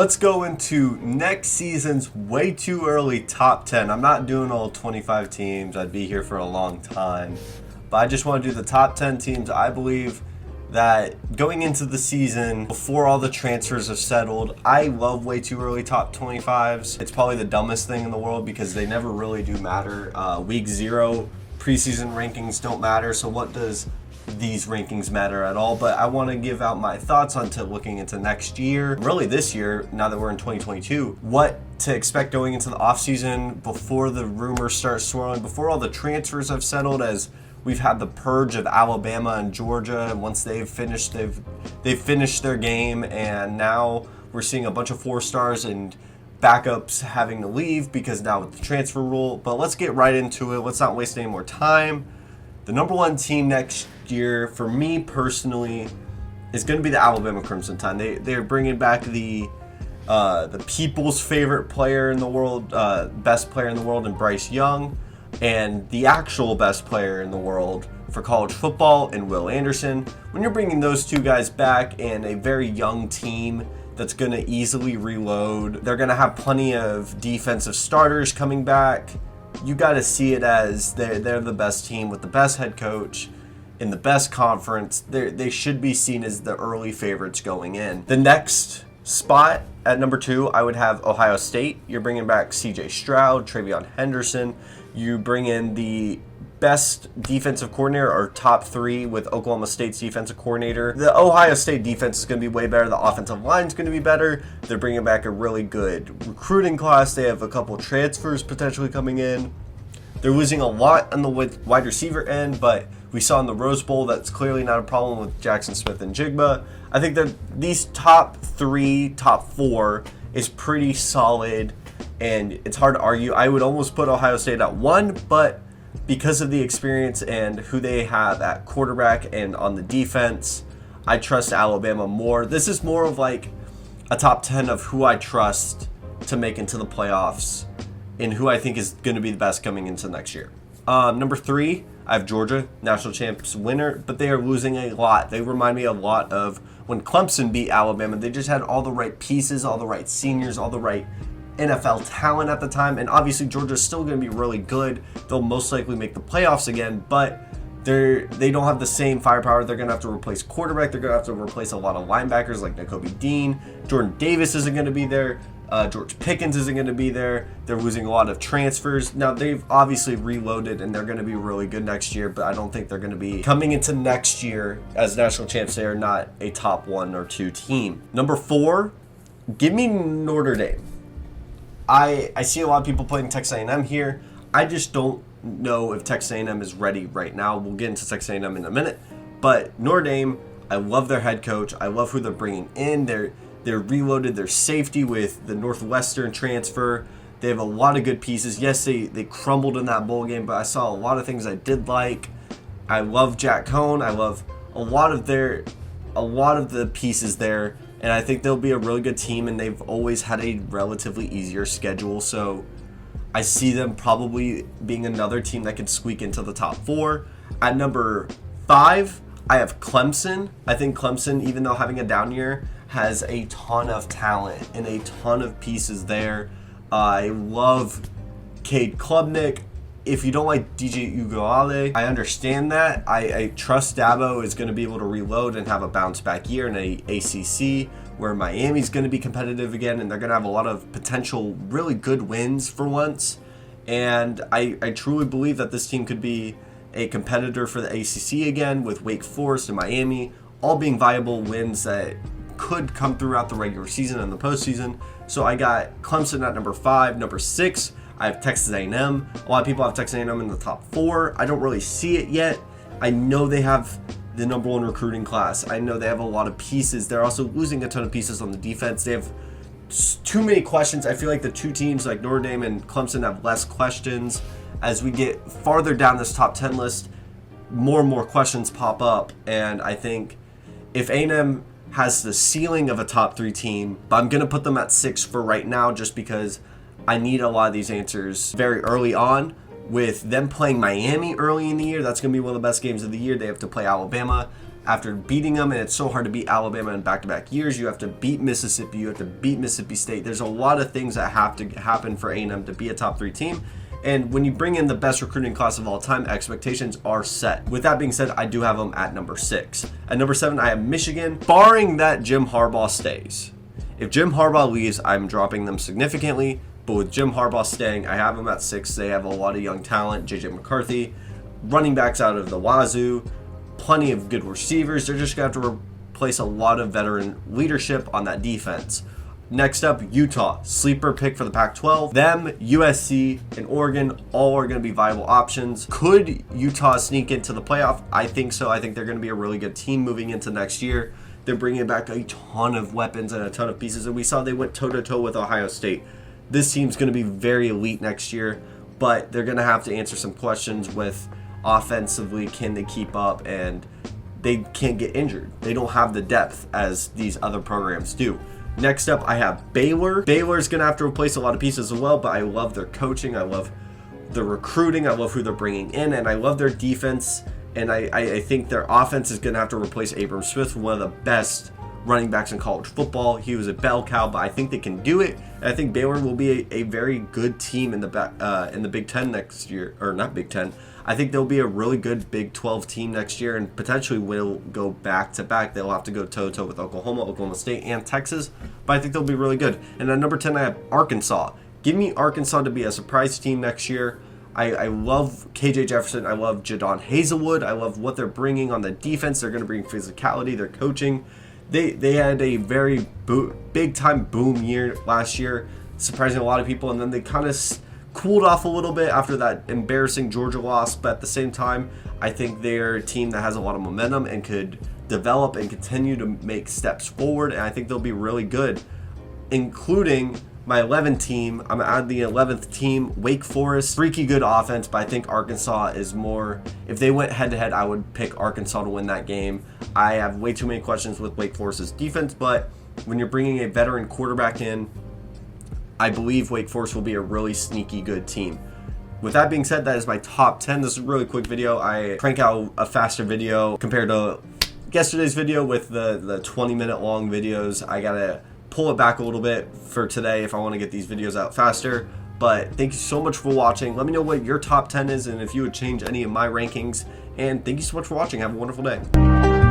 Let's go into next season's way too early top 10. I'm not doing all 25 teams. I'd be here for a long time. But I just want to do the top 10 teams I believe that going into the season, before all the transfers have settled, I love way too early top 25s. It's probably the dumbest thing in the world because they never really do matter. Week 0 preseason rankings don't matter, so what does these rankings matter at all? But I want to give out my thoughts on to looking into next year, really this year, now that we're in 2022, what to expect going into the offseason before the rumors start swirling, before all the transfers have settled, as we've had the purge of Alabama and Georgia, and once they've finished their game, and now we're seeing a bunch of 4-stars and backups having to leave because now with the transfer rule. But let's get right into it. Let's not waste any more time. The number one team next year, for me personally, is going to be the Alabama Crimson Tide. They're bringing back the people's favorite player in the world, best player in the world, in Bryce Young, and the actual best player in the world for college football in Will Anderson. When you're bringing those two guys back and a very young team that's going to easily reload, they're going to have plenty of defensive starters coming back. You got to see it as they're the best team with the best head coach in the best conference. They should be seen as the early favorites going in. The next spot at number 2, I would have Ohio State. You're bringing back C.J. Stroud, Travion Henderson. You bring in the best defensive coordinator, or top 3 with Oklahoma State's defensive coordinator. The Ohio State defense is going to be way better. The offensive line is going to be better. They're bringing back a really good recruiting class. They have a couple transfers potentially coming in. They're losing a lot on the wide receiver end, but we saw in the Rose Bowl that's clearly not a problem with Jackson Smith and Jigba. I think that these top 3, top 4 is pretty solid, and it's hard to argue. I would almost put Ohio State at 1, but because of the experience and who they have at quarterback and on the defense, I trust Alabama more. This is more of like a top 10 of who I trust to make into the playoffs and who I think is going to be the best coming into next year. Number 3, I have Georgia, national champs winner, but they are losing a lot. They remind me a lot of when Clemson beat Alabama. They just had all the right pieces, all the right seniors, all the right NFL talent at the time, and obviously Georgia's still going to be really good. They'll most likely make the playoffs again, but they don't have the same firepower. They're going to have to replace quarterback. They're going to have to replace a lot of linebackers like Nakobe Dean. Jordan Davis isn't going to be there. George Pickens isn't going to be there. They're losing a lot of transfers. Now, they've obviously reloaded, and they're going to be really good next year, but I don't think they're going to be coming into next year as national champs. They are not a top 1 or 2 team. Number 4, give me Notre Dame. I see a lot of people putting Texas A&M here. I just don't know if Texas A&M is ready right now. We'll get into Texas A&M in a minute. But Notre Dame, I love their head coach. I love who they're bringing in. They're reloaded their safety with the Northwestern transfer. They have a lot of good pieces. Yes, they crumbled in that bowl game, but I saw a lot of things I did like. I love Jack Cohn. I love a lot of the pieces there. And I think they'll be a really good team, and they've always had a relatively easier schedule. So I see them probably being another team that could squeak into the top 4. At number 5, I have Clemson. I think Clemson, even though having a down year, has a ton of talent and a ton of pieces there. I love Cade Klubnik. If you don't like DJ Uiagalelei, I understand that. I trust Dabo is going to be able to reload and have a bounce back year in a ACC where Miami's going to be competitive again, and they're going to have a lot of potential really good wins for once. And I truly believe that this team could be a competitor for the ACC again, with Wake Forest and Miami all being viable wins that could come throughout the regular season and the postseason. So I got Clemson at number 5. Number 6, I have Texas A&M. A lot of people have Texas A&M in the top 4. I don't really see it yet. I know they have the number 1 recruiting class. I know they have a lot of pieces. They're also losing a ton of pieces on the defense. They have too many questions. I feel like the 2 teams like Notre Dame and Clemson have less questions. As we get farther down this top 10 list, more and more questions pop up. And I think if A&M has the ceiling of a top 3 team, but I'm going to put them at 6 for right now just because I need a lot of these answers very early on. With them playing Miami early in the year, that's going to be one of the best games of the year. They have to play Alabama. after beating them, and it's so hard to beat Alabama in back-to-back years. You have to beat Mississippi, you have to beat Mississippi State. There's a lot of things that have to happen for A&M to be a top 3 team. And when you bring in the best recruiting class of all time, expectations are set. With that being said, I do have them at number 6. At number 7, I have Michigan, barring that Jim Harbaugh stays. If Jim Harbaugh leaves, I'm dropping them significantly. But with Jim Harbaugh staying, I have them at 6. They have a lot of young talent. J.J. McCarthy, running backs out of the wazoo, plenty of good receivers. They're just going to have to replace a lot of veteran leadership on that defense. Next up, Utah, sleeper pick for the Pac-12. Them, USC, and Oregon all are going to be viable options. Could Utah sneak into the playoff? I think so. I think they're going to be a really good team moving into next year. They're bringing back a ton of weapons and a ton of pieces, and we saw they went toe-to-toe with Ohio State. This team's going to be very elite next year, but they're going to have to answer some questions with offensively, can they keep up, and they can't get injured. They don't have the depth as these other programs do. Next up, I have Baylor. Baylor's going to have to replace a lot of pieces as well, but I love their coaching. I love the recruiting. I love who they're bringing in, and I love their defense. And I think their offense is going to have to replace Abram Smith, one of the best running backs in college football. He was a bell cow, but I think they can do it. And I think Baylor will be a very good team in the Big Ten next year, or not Big Ten. I think they'll be a really good Big 12 team next year, and potentially will go back-to-back. They'll have to go toe-to-toe with Oklahoma, Oklahoma State, and Texas, but I think they'll be really good. And at number 10, I have Arkansas. Give me Arkansas to be a surprise team next year. I love KJ Jefferson. I love Jadon Hazelwood. I love what they're bringing on the defense. They're going to bring physicality. They're coaching. They had a very big-time boom year last year, surprising a lot of people, and then they kind of cooled off a little bit after that embarrassing Georgia loss, but at the same time, I think they're a team that has a lot of momentum and could develop and continue to make steps forward, and I think they'll be really good, including my 11th team. I'm at the 11th team, Wake Forest. Freaky good offense, but I think Arkansas is more, if they went head-to-head, I would pick Arkansas to win that game. I have way too many questions with Wake Forest's defense, but when you're bringing a veteran quarterback in, I believe Wake Forest will be a really sneaky good team. With that being said, that is my top 10. This is a really quick video. I crank out a faster video compared to yesterday's video with the 20-minute long videos. I gotta pull it back a little bit for today if I want to get these videos out faster. But thank you so much for watching. Let me know what your top 10 is and if you would change any of my rankings. And thank you so much for watching. Have a wonderful day.